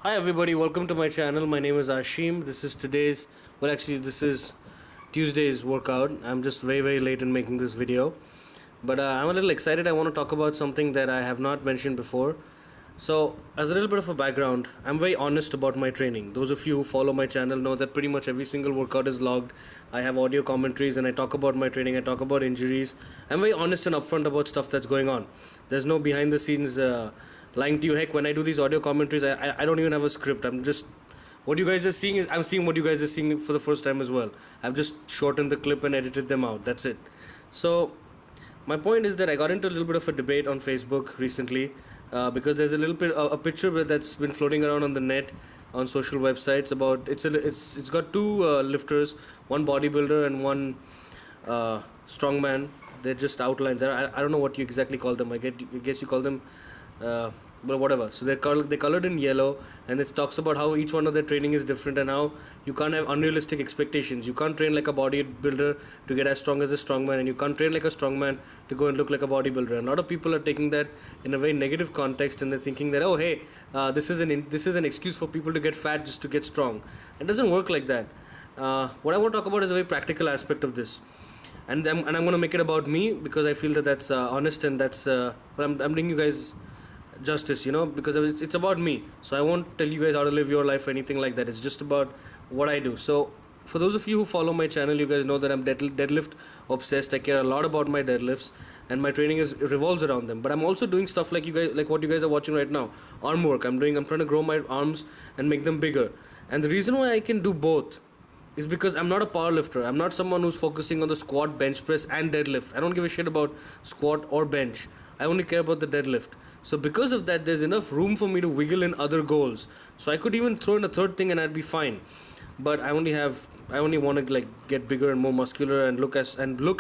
Hi everybody, welcome to my channel. My name is Ashim. This is Tuesday's workout. I'm just very late in making this video, but I'm a little excited. I want to talk about something that I have not mentioned before. So, as a little bit of a background, I'm very honest about my training. Those of you who follow my channel know that pretty much every single workout is logged. I have audio commentaries and I talk about my training, I talk about injuries. I'm very honest and upfront about stuff that's going on. There's no behind the scenes lying to you. Heck, when I do these audio commentaries, I don't even have a script. I'm just what you guys are seeing is I'm seeing what you guys are seeing for the first time as well. I've just shortened the clip and edited them out. That's it. So my point is that I got into a little bit of a debate on Facebook recently because there's a little bit a picture that's been floating around on the net on social websites about it's got two lifters, one bodybuilder and one strongman. They're just outlines. I don't know what you exactly call them. I guess you call them but whatever. So they're colored in yellow, and it talks about how each one of their training is different and how you can't have unrealistic expectations. You can't train like a bodybuilder to get as strong as a strongman, and you can't train like a strongman to go and look like a bodybuilder. And a lot of people are taking that in a very negative context, and they're thinking that, oh hey, this is an excuse for people to get fat just to get strong. It doesn't work like that. What I want to talk about is a very practical aspect of this, and I'm going to make it about me because I feel that that's honest, and that's I'm bringing you guys justice, because it's about me. So I won't tell you guys how to live your life or anything like that. It's just about what I do. So for those of you who follow my channel, you guys know that I'm deadlift obsessed. I care a lot about my deadlifts, and my training revolves around them. But I'm also doing stuff like what you guys are watching right now, arm work. I'm trying to grow my arms and make them bigger. And the reason why I can do both is because I'm not a power lifter. I'm not someone who's focusing on the squat, bench press and deadlift. I don't give a shit about squat or bench. I only care about the deadlift. So because of that, there's enough room for me to wiggle in other goals. So I could even throw in a third thing and I'd be fine. But I only want to get bigger and more muscular and look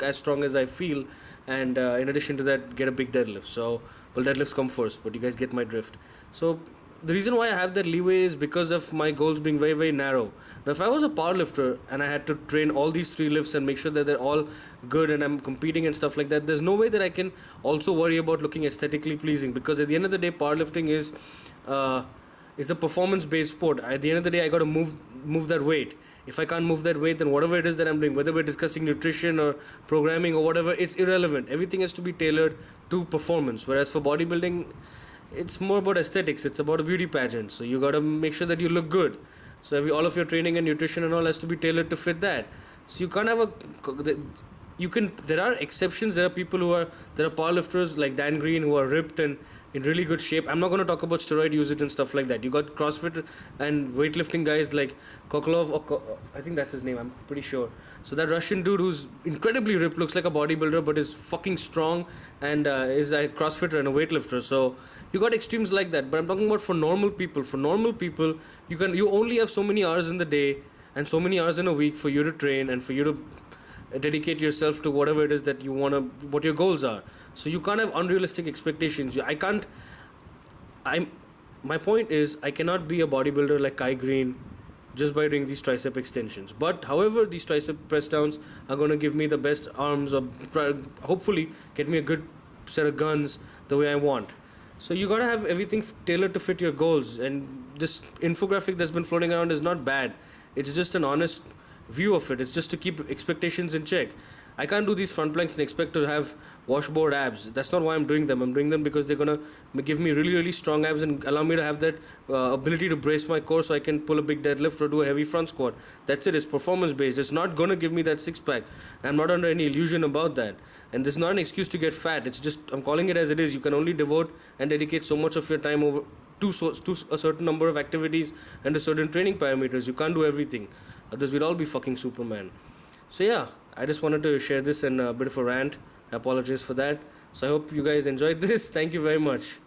as strong as I feel, and in addition to that, get a big deadlift. So deadlifts come first, but you guys get my drift. So the reason why I have that leeway is because of my goals being very narrow. Now if I was a powerlifter and I had to train all these three lifts and make sure that they're all good and I'm competing and stuff like that, there's no way that I can also worry about looking aesthetically pleasing, because at the end of the day, powerlifting is a performance based sport. At the end of the day, I got to move that weight. If I can't move that weight, then whatever it is that I'm doing, whether we're discussing nutrition or programming or whatever, it's irrelevant. Everything has to be tailored to performance. Whereas for bodybuilding, it's more about aesthetics. It's about a beauty pageant. So you got to make sure that you look good. So all of your training and nutrition and all has to be tailored to fit that. So you can't have there are exceptions. There are powerlifters like Dan Green who are ripped and in really good shape. I'm not going to talk about steroid usage and stuff like that. You got CrossFit and weightlifting guys like Kokolov, or I think that's his name, I'm pretty sure. So that Russian dude who's incredibly ripped, looks like a bodybuilder but is fucking strong, and is a CrossFitter and a weightlifter. So you got extremes like that. But I'm talking about for normal people. For normal people, you only have so many hours in the day and so many hours in a week for you to train and for you to dedicate yourself to whatever it is that what your goals are. So you can't have unrealistic expectations. My point is, I cannot be a bodybuilder like Kai Green just by doing these tricep extensions. But however, these tricep press downs are going to give me the best arms, or hopefully get me a good set of guns the way I want. So you gotta have everything tailored to fit your goals. And this infographic that's been floating around is not bad. It's just an honest view of it. It's just to keep expectations in check. I can't do these front planks and expect to have washboard abs. That's not why I'm doing them. I'm doing them because they're gonna give me really strong abs and allow me to have that ability to brace my core so I can pull a big deadlift or do a heavy front squat. That's it. It's performance based. It's not gonna give me that six pack. I'm not under any illusion about that. And this is not an excuse to get fat. It's just, I'm calling it as it is. You can only devote and dedicate so much of your time over to a certain number of activities and a certain training parameters. You can't do everything. Others we'd all be fucking Superman. So yeah, I just wanted to share this in a bit of a rant. I apologize for that. So I hope you guys enjoyed this. Thank you very much.